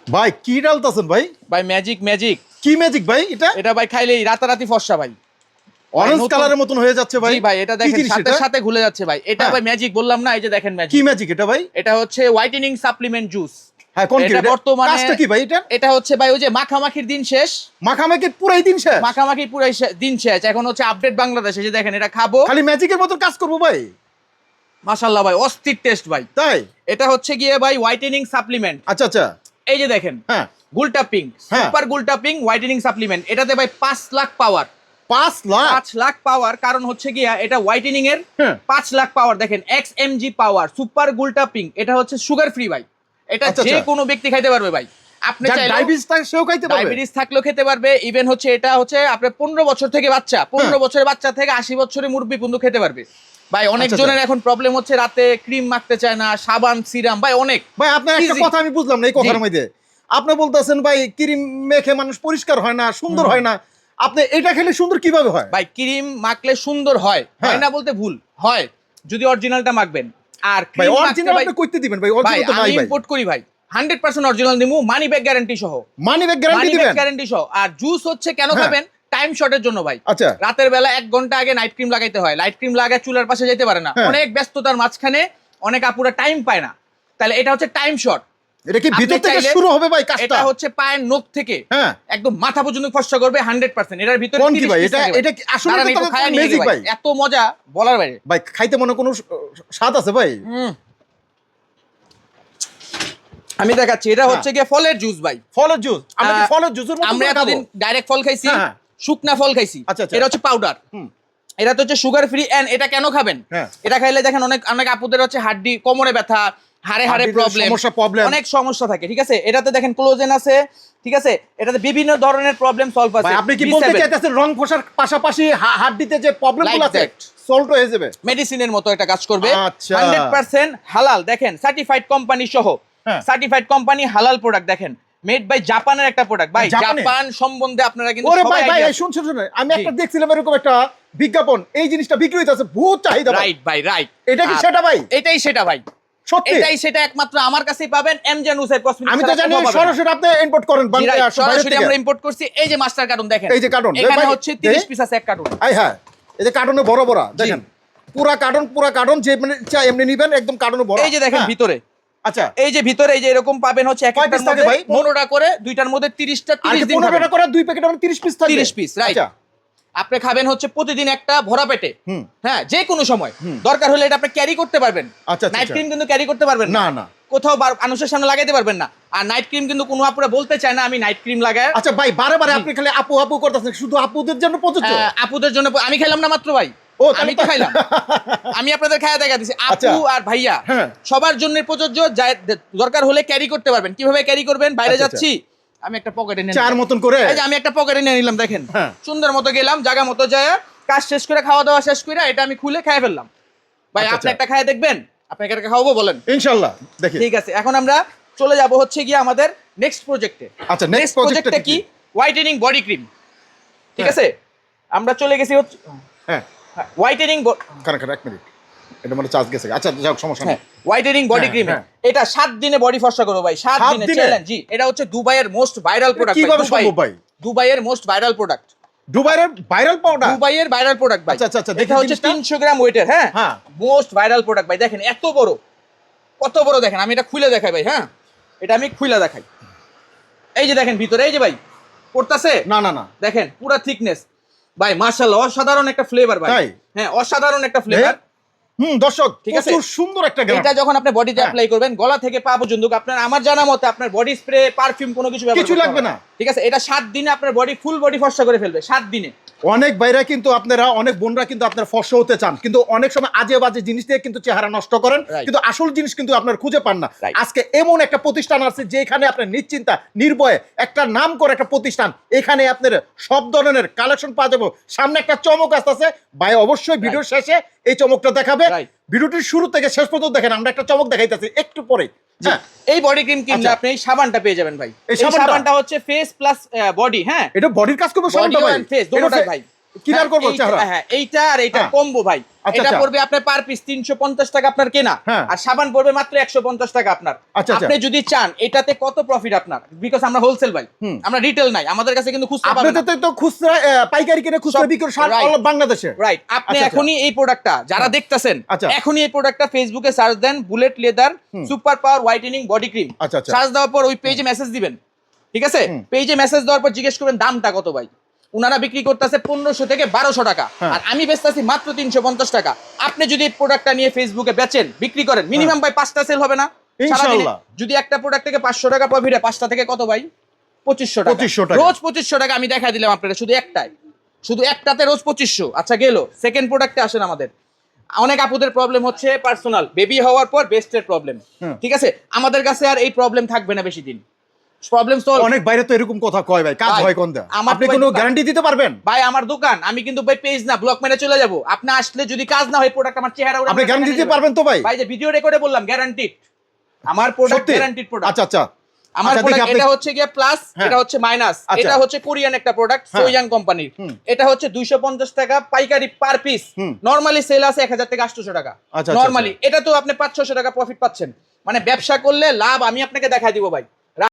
ভাই কি ডালতাছেন ভাই? ভাই ম্যাজিক ম্যাজিক। কি ম্যাজিক ভাই এটা? এটা ভাই খাইলেই রাতারাতি ফর্সা ভাই। অরেঞ্জ কালারের মতন হয়ে যাচ্ছে ভাই। জি ভাই, এটা কি দেখেন জিনিস সাথে এটা? সাথে ঘুলে যাচ্ছে ভাই। এটা হ্যাঁ। ভাই ম্যাজিক বললাম না, এই যে দেখেন কি ম্যাজিক। ম্যাজিক এটা ভাই? এটা হচ্ছে হোয়াইটেনিং সাপ্লিমেন্ট জুস। হ্যাঁ কোন কি এটা এটা? বর্তমানে কাজটা কি ভাই এটা? এটা হচ্ছে ভাই ওই যে মাখামাখির দিন শেষ। মাখামাখি পুরাই দিন শেষ। মাখামাখির পুরো দিন শেষ, এখন হচ্ছে আপডেট বাংলাদেশে। যে দেখেন এটা খাবো, খালি ম্যাজিকের মতন কাজ করবো ভাই। মাশাআল্লাহ ভাই, অস্থির টেস্ট ভাই। তাই? এটা হচ্ছে গিয়ে ভাই হোয়াইটেনিং সাপ্লিমেন্ট। আচ্ছা আচ্ছা। এই যে দেখেন হ্যাঁ। গুলটা পিঙ্ক, হ্যাঁ। Super gluta pink whitening supplement. এটাতে ভাই 5 লাখ পাওয়ার। 5 লাখ? 5 লাখ পাওয়ার, কারণ হচ্ছে গিয়া এটা হোয়াইটেনিং এর হ্যাঁ। 5 লাখ পাওয়ার। দেখেন XMG পাওয়ার সুপার গুলটা পিঙ্ক। এটা হচ্ছে সুগার ফ্রি ভাই। এটা আচ্ছা, যে আচ্ছা। কোনো ব্যক্তি খাইতে পারবে ভাই। আপনি যার চাইলে ডায়াবেটিস থাকে সেও খাইতে পারবে? ডায়াবেটিস থাকলেও খেতে পারবে। ইভেন হচ্ছে এটা হচ্ছে আপনার 15 বছর থেকে বাচ্চা, 15 বছরের বাচ্চা থেকে 80 বছরের মুরব্বি পর্যন্ত খেতে পারবে ভাই। অনেক আচ্ছা, জনের এখন প্রবলেম হচ্ছে রাতে ক্রিম মাখতে চায় না, সাবান সিরাম ভাই অনেক। ভাই আপনার একটা Easy। কথা আমি বুঝলাম না এই কথার জি। মধ্যে। আপনি বলতেছেন ভাই ক্রিম মেখে মানুষ পরিষ্কার হয় না, সুন্দর হয় না। আপনি এটা খেলে সুন্দর কিভাবে হয়? ভাই ক্রিম মাখলে সুন্দর হয়, হ্যাঁ। হয় না বলতে ভুল হয় যদি অরিজিনালটা মাখবেন। আর ভাই ক্রিম মাখতে অরিজিনাল ভাই, আপনি কইতে দিবেন ভাই? ভাই অরিজিনাল তো আমি নাই ভাই। ইম্পোর্ট করি ভাই, 100% অরিজিনাল দিমু, মানি ব্যাক গ্যারান্টি সহ। মানি ব্যাক গ্যারান্টি মানি দিবেন? ব্যাক গ্যারান্টি সহ। আর জুস হচ্ছে কেন হ্যাঁ। খাবেন? টাইম শর্টের জন্য ভাই। আচ্ছা। রাতের বেলা 1 ঘন্টা আগে নাইট ক্রিম লাগাইতে হয়, নাইট ক্রিম লাগায় চুলার পাশে যেতে পারে না, হ্যাঁ। অনেক ব্যস্ততার মাঝখানে অনেক আপুরা টাইম পায় না, তাহলে এটা হচ্ছে টাইম শর্ট। এটা কি আপনি ভিতর থেকে চাইলে- শুরু হবে ভাই কাজটা? এটা হচ্ছে পায়ের নখ থেকে হ্যাঁ। একদম মাথা পর্যন্ত ফর্সা করবে 100%। এটার ভিতরে কোন কি 30 ভাই? piece এটা থাকে ভাই। এটা কি আসলে দাঁড়ান, তো একটু তাহলে খায়া নিয়ে ম্যাজিক দেখি ভাই? ভাই, এত মজা বলার বাইরে। ভাই খাইতে মনে কোনো স্বাদ আছে ভাই? আমি দেখাচ্ছি, এটা হচ্ছে গিয়ে ফলের জুস ভাই। ফলের জুস? আমরা কি আহ, ফলের জুসের মতো আমরা করে খাবো? এতদিন ডাইরেক্ট ফল খাইছি, হ্যাঁ, হ্যাঁ। শুকনা ফল খাইছি। আচ্ছা, আচ্ছা। এটা হচ্ছে পাউডার। হুম। এটা তো হচ্ছে সুগার ফ্রি। এন্ড এটা কেন খাবেন? হ্যাঁ। এটা খাইলে দেখেন অনেক অনেক আপুদের হচ্ছে হাড্ডি, কোমরে ব্যথা, হাড়ে হাড্ডিতে প্রবলেম, প্রবলেম। অনেক সমস্যা থাকে, ঠিক আছে? এটাতে দেখেন কোলাজেন আছে, ঠিক আছে? এটাতে বিভিন্ন ধরনের প্রবলেম সলভ আছে। ভাই আপনি কি B7 বলতে চাইতেছেন রং ফোসার পাশাপাশি হাড্ডিতে যে প্রবলেমগুলো Like আছে that। সলভ হয়ে যাবে? মেডিসিনের মতো এটা কাজ করবে। আচ্ছা। 100% হালাল। দেখেন সার্টিফাইড কোম্পানি সহ, হ্যাঁ। সার্টিফাইড কোম্পানি হালাল প্রোডাক্ট। দেখেন মেড বাই জাপানের একটা প্রোডাক্ট ভাই। জাপানে? জাপান সম্বন্ধে আপনারা কিন্তু ওরে ভাই সবাই ভাই idea আছে। শুনছেন আমি জি। একটা দেখছিলাম এরকম একটা বিজ্ঞাপন, এই জিনিসটা বিক্রি হইতাছে, বহুত চাহিদা ভাই। রাইট ভাই, রাইট। এটা কি সেটা ভাই? এটাই সেটা ভাই, সত্যি? এটাই সেটা। একমাত্র আমার কাছেই পাবেন এমজেন হুসেন কসমেটিক্স। আমি তো জানি সরাসরি আপনি ইম্পোর্ট করেন বাইরে সরাসরি থেকে। আমরা ইম্পোর্ট করছি। এই যে মাস্টার কার্টুন দেখেন, এই যে কার্টুন, এখানে ভাই, হচ্ছে 30 পিস আছে এক কার্টুন। আই হ্যাঁ, এই যে কার্টুনে বড় বড় দেখেন, পুরা কার্টুন যে মানে চাই এমনি নিবেন, একদম কার্টুনে বড়। এই যে দেখেন হ্যাঁ। ভিতরে, আচ্ছা। এই যে ভিতরে এই যে এরকম পাবেন হচ্ছে এক কয় একটার piece থাকে মধ্যে ভাই? 15টা করে, দুইটার মধ্যে 30টা, আর 30 দিন 15 খাবেন। টাকা করে 2 প্যাকেট মানে 30 পিস থাকবে? 30 পিস, রাইট। আচ্ছা। আপনি খাবেন হচ্ছে প্রতিদিন একটা ভরা পেটে। হুম। হ্যাঁ, যে কোনো সময় দরকার হলে এটা আপনি ক্যারি করতে পারবেন। আচ্ছা, নাইট আচ্ছা। ক্রিম কিন্তু ক্যারি করতে পারবেন না না। কোথাও মানুষের সামনে লাগাইতে পারবেন না। আর নাইট ক্রিম কিন্তু কোনো আপুরা বলতে চায় না আমি নাইট ক্রিম লাগাই। আচ্ছা ভাই, বারে বারে আপনি খালি আপু আপু করতেছেন, শুধু আপুদের জন্য প্রযোজ্য? আপুদের জন্য আমি খেলাম না মাত্র ভাই, ও, তাহলে আমি তো তো- খাইলাম। আমি আপনাদের খায়া দেখা দিছি আচ্ছা। আপু আর ভাইয়া হ্যাঁ। সবার জন্য প্রযোজ্য। দরকার হলে ক্যারি করতে পারবেন। কিভাবে ক্যারি করবেন? বাইরে আচ্ছা, যাচ্ছি, আমি একটা পকেটে নিয়ে চার মতন করে? এই যে আমি একটা পকেটে নিয়ে নিলাম, দেখেন হ্যাঁ। সুন্দর মতো গেলাম, জায়গা মতো যায়, কাজ শেষ করে খাওয়া দাওয়া শেষ করে এটা আমি খুলে খেয়ে ফেললাম ভাই। আচ্ছা, আপনি আচ্ছা। একটা খায় দেখবেন, আপনাকে একটা খাওয়াবো বলেন? ইনশাআল্লাহ দেখি। ঠিক আছে, এখন আমরা চলে যাব হচ্ছে গিয়ে আমাদের নেক্সট প্রজেক্টে। আচ্ছা, next project টা কি? কি? হোয়াইটেনিং বডি ক্রিম, ঠিক হ্যাঁ। আছে? আমরা চলে গেছি হচ্ছে হ্যাঁ, হোয়াইটেনিং, কারেক্ট, এক মিনিট, এটা মানে চার্জ গেছে। আচ্ছা যাক, সমস্যা নেই। হ্যাঁ, হোয়াইটেনিং বডি হ্যাঁ, ক্রিম। হ্যাঁ। এটা 7 দিনে বডি ফর্সা করবে ভাই, 7 7 দিনে দিনে? চ্যালেঞ্জ। জি, এটা হচ্ছে দুবাইয়ের মোস্ট ভাইরাল প্রোডাক্ট। কিভাবে সম্ভব ভাই? দুবাইয়ের মোস্ট ভাইরাল প্রোডাক্ট, দুবাইয়ের ভাইরাল পাউডার? দুবাইয়ের ভাইরাল প্রোডাক্ট ভাই। আচ্ছা, আচ্ছা, আচ্ছা, দেখি এটা হচ্ছে জিনিসটা। 300 গ্রাম ওয়েটের। হ্যাঁ, হ্যাঁ। মোস্ট ভাইরাল প্রোডাক্ট ভাই। দেখেন এত বড়, কত বড় দেখেন। আমি এটা খুলে দেখাই ভাই। হ্যাঁ, এটা আমি খুলে দেখাই। এই যে দেখেন ভিতরে, এই যে ভাই পড়তাছে, না না না, দেখেন পুরা থিকনেস ভাই, মাশাআল্লাহ অসাধারণ একটা ফ্লেভার ভাই। তাই? হ্যাঁ, অসাধারণ একটা ফ্লেভার। দর্শক ঠিক আছে? প্রচুর সুন্দর একটা গ্রাম। এটা যখন আপনি বডিতে হ্যাঁ। অ্যাপ্লাই করবেন, গলা থেকে পা পর্যন্ত আপনার, আমার জানা মতে আপনার বডি স্প্রে, পারফিউম কোনো কিছু ব্যবহার কিছু করতে লাগবে হবে না। ঠিক আছে? এটা 7 দিনে আপনার বডি ফুল বডি ফর্সা করে ফেলবে, 7 দিনে। অনেক ভাইরা কিন্তু আপনারা, অনেক বোনরা কিন্তু আপনার ফর্সা হতে চান, কিন্তু অনেক সময় আজে বাজে জিনিস দিয়ে কিন্তু চেহারা নষ্ট করেন, Right. কিন্তু আসল জিনিস কিন্তু আপনার খুঁজে পান না। Right. আজকে এমন একটা প্রতিষ্ঠান আছে যেখানে আপনার নিশ্চিন্তা নির্ভয়ে একটা নাম করে একটা প্রতিষ্ঠান, এখানে আপনার সব ধরনের কালেকশন পাওয়া যাবে। সামনে একটা চমক আসতেছে ভাই, অবশ্যই ভিডিওর শেষে এই চমকটা দেখাবে। Right. ভিডিওটির শুরু থেকে শেষ পর্যন্ত দেখেন, আমরা একটা চমক দেখাইতেছি একটু পরে। হ্যাঁ, এই বডি ক্রিম কিনলে আচ্ছা। আপনি এই সাবানটা পেয়ে যাবেন ভাই। এই এই সাবানটা? সাবানটা হচ্ছে ফেস প্লাস বডি। হ্যাঁ, এটা বডির কাজ করবে বডি সাবানটা ভাই? এন্ড ফেস দুটোটাই ভাই। ক্লিয়ার করব চেহারা। হ্যাঁ এইটা আর এইটা হ্যাঁ। কম্বো ভাই। আচ্ছা, এটা আচ্ছা। পড়বে আপনার পার পিস 350 টাকা আপনার কেনা, হ্যাঁ। আর সাবান পড়বে মাত্র 150 টাকা আপনার। আচ্ছা, আচ্ছা। আপনি যদি চান এটাতে কত প্রফিট আপনার, বিকজ আমরা হোলসেল ভাই, হুম। আমরা রিটেল নাই, আমাদের কাছে কিন্তু খুচরা পাবেন না। আপনাদের তো খুচরা পাইকারি কিনে খুচরা সব- বিক্রি সারা right. অল বাংলাদেশে। রাইট, আপনি আচ্ছা, এখনই এই প্রোডাক্টটা যারা দেখতেছেন, আচ্ছা। এখনই এই প্রোডাক্টটা ফেসবুকে সার্চ দেন, bullet leather super power whitening body cream. আচ্ছা, আচ্ছা। সার্চ দেওয়ার পর ওই পেজে মেসেজ দিবেন, ঠিক আছে? পেজে মেসেজ দেওয়ার পর জিজ্ঞেস করবেন দামটা কত ভাই। উনারা বিক্রি করতেছে 1500 থেকে 1200 টাকা, হ্যাঁ। আর আমি বেচতেছি মাত্র 350 টাকা। আপনি যদি এই প্রোডাক্টটা নিয়ে ফেসবুকে বেচেন, বিক্রি করেন, মিনিমাম ভাই 5টা সেল হবে না সারাদিনে? ইনশাআল্লাহ। যদি একটা প্রোডাক্ট থেকে 500 টাকা প্রফিট হয়, 5টা থেকে কত ভাই? 2500 টাকা। 2500 টাকা। রোজ 2500 টাকা আমি দেখা দিলাম আপনারা, শুধু একটাতে রোজ 2500। আচ্ছা গেল, সেকেন্ড প্রোডাক্টে আসেন। আমাদের অনেক আপুদের প্রবলেম হচ্ছে পার্সোনাল, বেবি হওয়ার পর বেস্টের প্রবলেম, ঠিক আছে? আমাদের কাছে আর এই প্রবলেম থাকবে না বেশি দিন, প্রবলেম সলভ। অনেক বাইরে তো এরকম কথা কয় ভাই, কাজ ভাই, হয় কোন দা? আমার আপনি তো ভাই কোনো দোকান। গ্যারান্টি দিতে পারবেন? ভাই আমার দোকান, আমি কিন্তু ভাই পেজ না ব্লক মেরে চলে যাব। আপনি আসলে যদি কাজ না হয়, প্রোডাক্ট আমার চেহারা আপনি গ্যারান্টি দিতে পারবেন তো ভাই? ভাই যে ভিডিও রেকর্ডে বললাম গ্যারান্টিড, আমার প্রোডাক্ট সত্যি? Guaranteed product. আচ্ছা, আচ্ছা। আমার আচ্ছা, দেখি প্রোডাক্ট আপনি- এটা হচ্ছে গিয়ে প্লাস, হ্যাঁ। এটা হচ্ছে মাইনাস। আচ্ছা। এটা হচ্ছে কোরিয়ান একটা প্রোডাক্ট, হ্যাঁ। সোয়াং কোম্পানির। এটা হচ্ছে 250 টাকা পাইকারি পার পিস। হুম। নরমালি সেল আছে 1000 থেকে 800 টাকা আচ্ছা, নরমালি। এটা তো আপনি 500-600 টাকা প্রফিট পাচ্ছেন। মানে ব্যবসা করলে লাভ আমি আপনাকে দেখাই দিব ভাই।